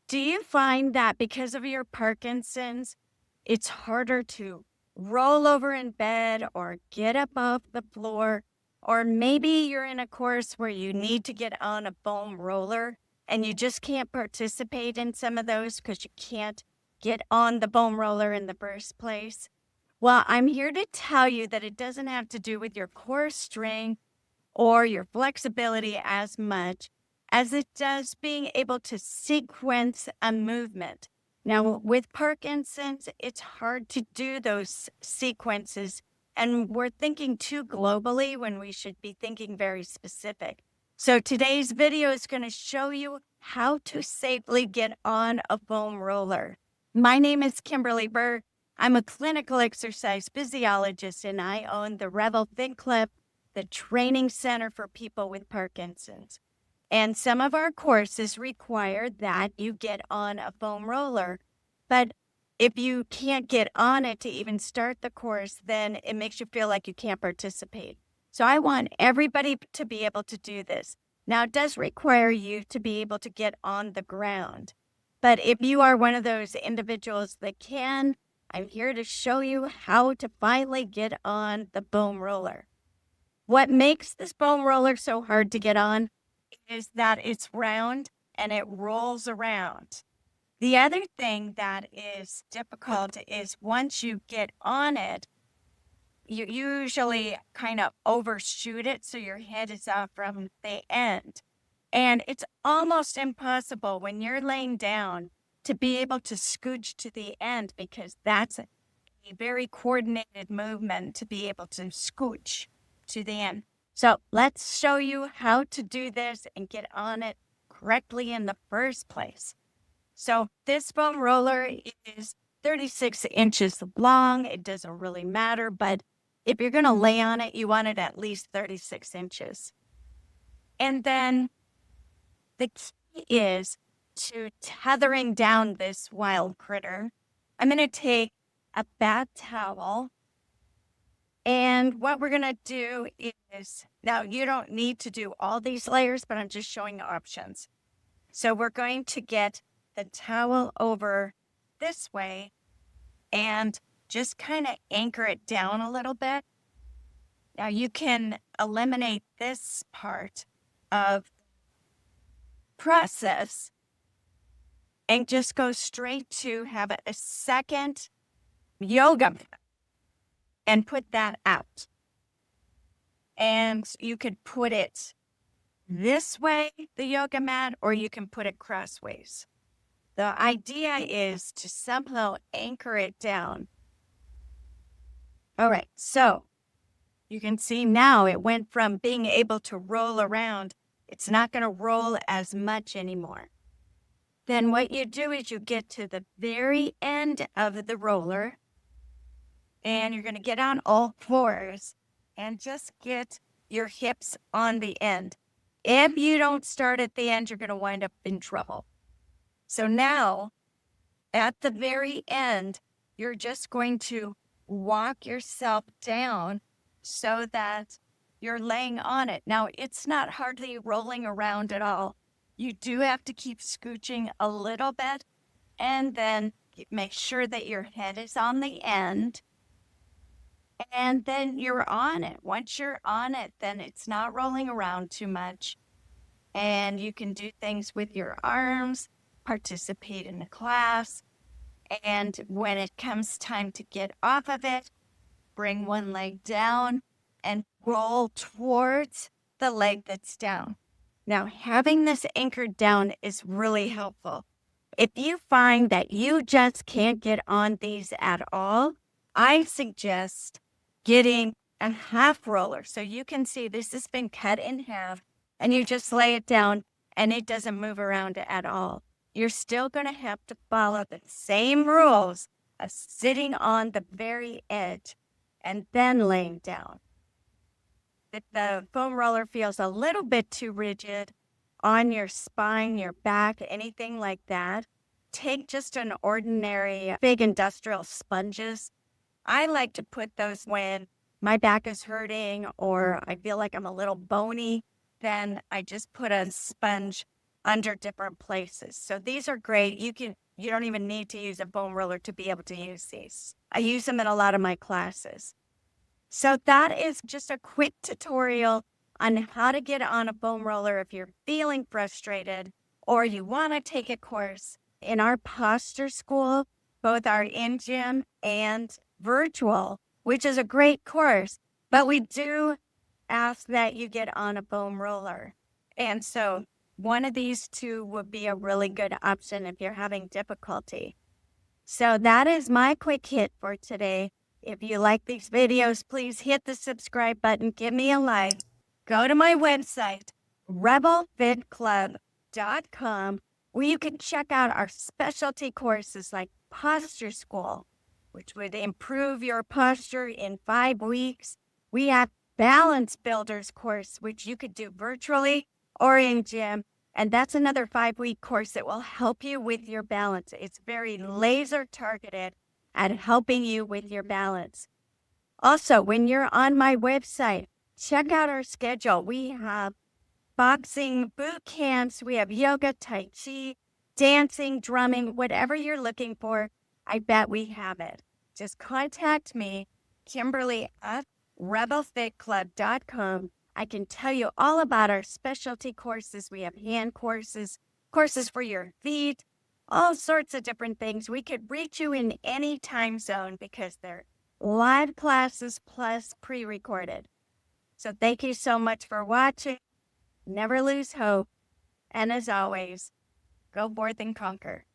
Do you find that because of your Parkinson's, it's harder to roll over in bed or get up off the floor? Or maybe you're in a course where you need to get on a foam roller and you just can't participate in some of those because you can't get on the foam roller in the first place? Well, I'm here to tell you that it doesn't have to do with your core strength or your flexibility as much as it does being able to sequence a movement. Now, with Parkinson's, it's hard to do those sequences, and we're thinking too globally when we should be thinking very specific. So, today's video is going to show you how to safely get on a foam roller. My name is Kimberly Berg. I'm a clinical exercise physiologist, and I own the Revel Fit Club, the training center for people with Parkinson's. And some of our courses require that you get on a foam roller. But if you can't get on it to even start the course, then it makes you feel like you can't participate. So I want everybody to be able to do this. Now, it does require you to be able to get on the ground. But if you are one of those individuals that can, I'm here to show you how to finally get on the foam roller. What makes this foam roller so hard to get on is that it's round and it rolls around. The other thing that is difficult is once you get on it, you usually kind of overshoot it so your head is off from the end. And it's almost impossible when you're laying down to be able to scooch to the end because that's a very coordinated movement to be able to scooch to the end. So let's show you how to do this and get on it correctly in the first place. So this foam roller is 36 inches long. It doesn't really matter, but if you're going to lay on it, you want it at least 36 inches. And then the key is to tethering down this wild critter. I'm going to take a bath towel. And what we're going to do is, now you don't need to do all these layers, but I'm just showing options. So we're going to get the towel over this way and just kind of anchor it down a little bit. Now you can eliminate this part of process and just go straight to have a second yoga mat and put that out. And you could put it this way, the yoga mat, or you can put it crossways. The idea is to somehow anchor it down. All right, so you can see now it went from being able to roll around. It's not going to roll as much anymore. Then what you do is you get to the very end of the roller, and you're going to get on all fours and just get your hips on the end. If you don't start at the end, you're going to wind up in trouble. So now, at the very end, you're just going to walk yourself down so that you're laying on it. Now, it's not hardly rolling around at all. You do have to keep scooching a little bit, and then make sure that your head is on the end. And then you're on it. Once you're on it, then it's not rolling around too much. And you can do things with your arms, participate in the class. And when it comes time to get off of it, bring one leg down and roll towards the leg that's down. Now, having this anchored down is really helpful. If you find that you just can't get on these at all, I suggest getting a half roller. So you can see this has been cut in half and you just lay it down and it doesn't move around at all. You're still going to have to follow the same rules of sitting on the very edge and then laying down. If the foam roller feels a little bit too rigid on your spine, your back, anything like that, take just an ordinary big industrial sponges. I like to put those when my back is hurting or I feel like I'm a little bony. Then I just put a sponge under different places. So these are great. You don't even need to use a foam roller to be able to use these. I use them in a lot of my classes. So that is just a quick tutorial on how to get on a foam roller if you're feeling frustrated or you want to take a course. In our posture school, both our in-gym and virtual, which is a great course, but we do ask that you get on a foam roller. And so one of these two would be a really good option if you're having difficulty. So that is my quick hit for today. If you like these videos, please hit the subscribe button, give me a like, go to my website, rebelfitclub.com, where you can check out our specialty courses like Posture School, which would improve your posture in 5 weeks. We have Balance Builders course, which you could do virtually or in gym. And that's another 5-week course that will help you with your balance. It's very laser targeted at helping you with your balance. Also, when you're on my website, check out our schedule. We have boxing boot camps, we have yoga, tai chi, dancing, drumming, whatever you're looking for, I bet we have it. Just contact me, Kimberly at rebelfitclub.com. I can tell you all about our specialty courses. We have hand courses, courses for your feet, all sorts of different things. We could reach you in any time zone because they're live classes plus pre-recorded. So thank you so much for watching. Never lose hope. And as always, go forth and conquer.